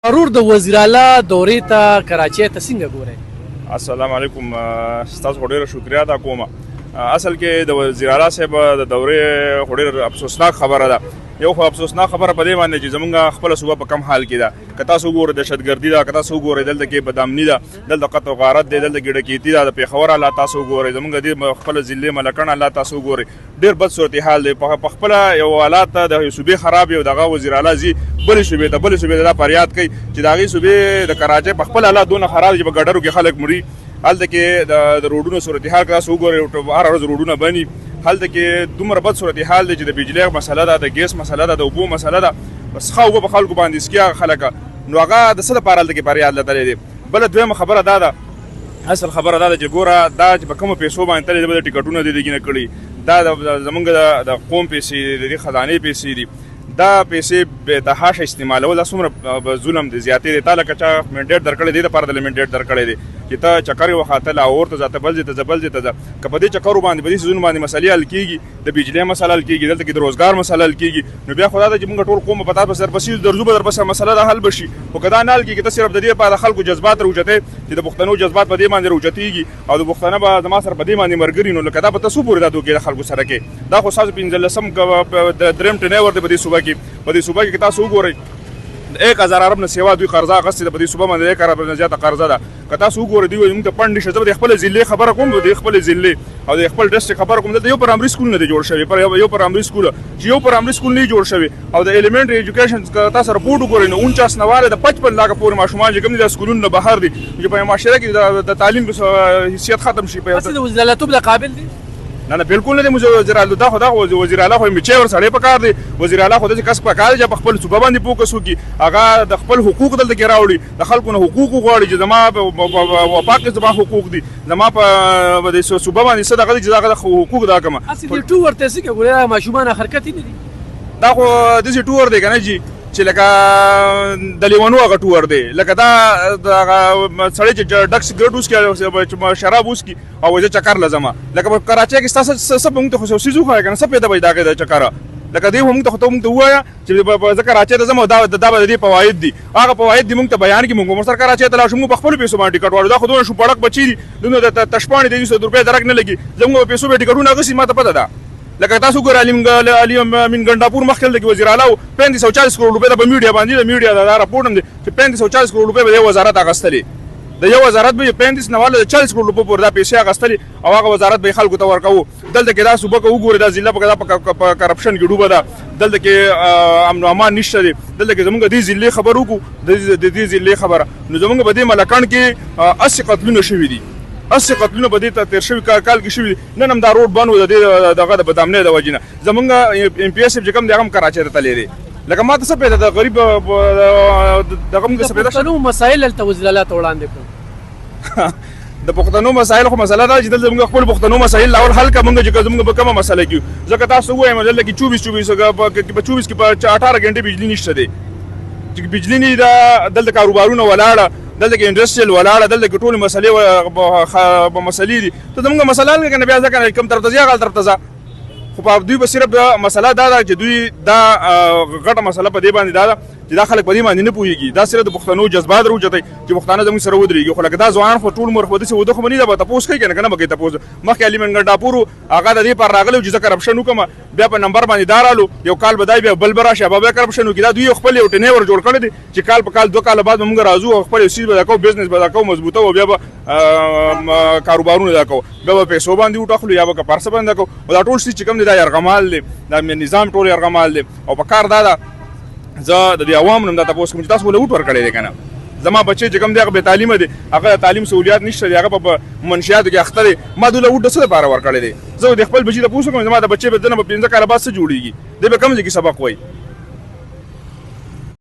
ضرور د وزیر اعلی دورې ته کراچۍ ته څنګه ګورئ؟ السلام علیکم. ستاسو خو ډېره شکریا ادا کوم. اصل کې د وزیر اعلی صاحب د دورې خو ډېر افسوسناک خبره ده. یو خو افسوسناک خبره په دې باندې چې زمونږ خپله صوبه په کم حال کې ده. که تاسو وګورئ دهشتګردي ده، که تاسو وګورئ دلته کې بدامني ده، دلته قتل و غارت دی، دلته ګډکیتي ده، د پېښور حالات تاسو وګورئ، زمونږ دې خپله ضلع ملکڼ حالات تاسو وګورئ، ډېر بد صورتحال دی. په خپله یو حالات ته د صوبې خراب یو دغه وزیر اعلی ځي بلې صوبې ته دا فریاد کوي چې د هغې صوبې د کراچۍ په خپل حالات دونه خراب دي چې په ګډرو کې خلک مري. هلته کې د روډونو صورتحال که تاسو وګورئ هره ورځ روډونه بني. هلته کې دومره بد صورتحال دی چې د بجلۍ مسله ده، د ګیس مسله ده، د اوبو مسله ده. بس ښه اوبه په خلکو باندې څکي هغه خلک، نو هغه د څه دپاره هلته کې فریاد لتلی دی. بله دویمه خبره دا ده، اصل خبره دا ده چې ګوره دا چې په کومو پیسو باندې تللی دی، به د ټکټونه دې دګي نه کړي. دا زمونږ د قوم پیسې د دې خزانې پیسې دي. دا پیسې بې تحاشه استعمالول دا څومره ظلم دی، زیاتې دی. تا لکه چا منډیټ درکړی دی، دې دپاره دله منډیټ درکړی دی چې ته چکر یې وخاته لاهور ته ځه، ته بل ځای ته ځه، بل ځای ته ځه. که په دې چکرو باندې په دې څیزونو باندې مسلې حل کېږي، د بجلۍ مسله حل کېږي، دلته کې د روزګار مسله حل کېږي، نو بیا خو دا ده چې مونږ ټول قوم په تا پسې درپسې درځو، به درپسې مسله دا حل به شي. خو که دا نه حل کېږي، ته صرف د دې لپاره د خلکو جذبات راوچتې چې د پښتنو جذبات په دې باندې راوچتېږي او د پښتانه به زما سره په دې باندې ملګري، نو لکه دا به ته څو پورې دا دوکې د خلکو سره کې. دا خو ستاسو 15 درېیم ټرینور دی په دې صوبه کې. په دې صوبه کې که تاسو وګورئ 1000 ارب نه سیوا دوی قرضه اخیستې ده په دې صوبه باندې 1 ارب نه زیاته قرضه ده. که تاسو وګورئ دوی وایي موږ ته فنډ نشته. زه به د خپلې ضلعې خبره کوم، د خپلې ضلعې او د خپل ډسټرکټ خبره کوم. دلته یو پرایمري سکول نه دی جوړ شوی، یو پرایمري سکول چې یو پرایمري سکول نه جوړ شوی. او د ایلیمنټري ایجوکیشن که تاسو رپورټ وګورئ نو 49 نواله د 55 لاکه پورې ماشومان چې کوم دي د سکولونو نه بهر دي، چې په معاشره کې د تعلیم حیثیت ختم شي. تاسو د وزیر اعلی توب له قابل دي؟ نه بالکل نه دی. وزیر اعلی دا خو وزیر اعلی خو میچې ور سړی پکار دی. وزیر اعلی خو داسې کس پکار دی چې په خپل صوبه باندې فوکس وکړي، هغه د خپل حقوق دلته کې راوړي، د خلکو نه حقوق وغواړي چې زما وفاق کې زما حقوق دي، زما په دې صوبه باندې څه دغه دي چې هغه حقوق دا کومه. هسې دې ټور ته څه ګورې ماشومان حرکت نه دي؟ دا خو داسې ټور دی که نه جي چې لکه د لیوانو هغه ټور دی، لکه دا سړی چې ډک سګرټ وڅکي، شراب وڅکي او زه چکر له ځمه. لکه په کراچۍ کې ستاسو څه به موږ ته خو څیز وښایه که نه، څه پیدا به د هغې د چکره. لکه دې خو موږ ته ووایه چې زه کراچۍ ته ځم او دا به د دې فواید دي، هغه فواید دي موږ ته بیان کړي. موږ سره کراچۍ ته لاړ شو، موږ په خپلو پیسو باندې ټکټ واړو. دا خو دونه شوپړک بچي دي، دونه د تشپاڼې د 200 روپۍ درک نه لګي، زموږ په پیسو به ټکټونه اخیستي، ما ته پته ده. لکه تاسو ګورئ علي امین ګنډاپور مخکې دلته کې وزیر اعلی و 3540 کروڑ روپۍ د په میډیا باندې، د میډیا دا راپورټ هم دی چې 3540 کروڑ روپۍ به د وزارت اخیستلې، د یو وزارت به 35 نه والا 40 کروڑ روپۍ پورې دا پیسې اخیستلې او هغه وزارت به خلکو ته ورکوو. دلته کې دا صوبه که وګورئ دا ضلع په کرپشن کې ډوبه ده، دلته کې امن و امان نشته دی. دلته کې زموږ دې ضلعې خبر وکړو، د دې ضلعې خبره، نو زموږ په دې ملکڼ کې 80 قتلونه شوي دي، 80 قتلونه به دې ته تېر شوي کال کې شوي دي. نن هم دا روډ بند و د دې دغه د بدامنۍ د وجې نه. زموږ ایم پي ایس چې کوم دی هغه هم کراچۍ ته تللی دی. لکه ما ته څه پیدا د غریب دغه موږ څه پیدا د پښتنو مسایل هلته وزیر اعلی ته وړاندې کړو. د پښتنو مسایل خو مسله ده چې دلته موږ خپل پښتنو مسایل لاول حل کړو. موږ چې زموږ به کومه مسله کیو، ځکه تاسو ووایم دلته کې 24 کې په 18 غنټې بجلي نشته دی، چې بجلي نه ده. دلته کاروبارونه ولاړه، دلته کې انډسټریل ولاړه، دلته کې ټولې مسلې دي. ته زموږ مسله حل کړه، بیا ځکه کوم طرف ته ځې هغه طرف ته ځه. خو په دوی به صرف مسله دا ده چې دوی دا غټه مسله په دې باندې دا ده چې دا خلک په دې باندې نه پوهېږي. دا صرف د پښتنو جذبات راوچتئ چې پښتانه زموږ سره ودرېږي. خو لکه دا ځوانان خو ټول عمر خو داسې وده خو به نه ده، به تپوس کوي که نه به کوي تپوس. مخکې علي ګنډاپور هغه د دې پر راغلی چې زه کرپشن وکړم، بیا په نمبر باندې دا رالو، یو کال به دا بیا بل به راشي، بیا کرپشن وکړي. دا دوی خپل یو ټینیور جوړ کړی دی چې کال په کال 2 کاله بعد به موږ راځو او خپل یو څیز به دا کوو، بزنس به دا کوو مضبوطه، او بیا به کاروبارونه دا کوو، بیا به پیسو باندې وټاخلو یا به پرسه باندې کوو. دا ټول څیز چې کوم دی دا یرغمال دی، دا نظام ټول یرغمال دی. او په کار دا ده زه د دې عوامو نه دا تپوس کوم چې تاسو ولې وټ ورکړی دی که نه. زما بچی چې کوم دی هغه بې تعلیمه دی، هغه تعلیم سهولیات نشته دی، هغه په منشیاتو کې اخته دی. ما دوی له وټ د څه لپاره ورکړی دی؟ زه د خپل بچي تپوس کوم زما د بچی به دنه به 15 کاله بعد څه جوړېږي، دی به کوم ځای کې سبق وایي.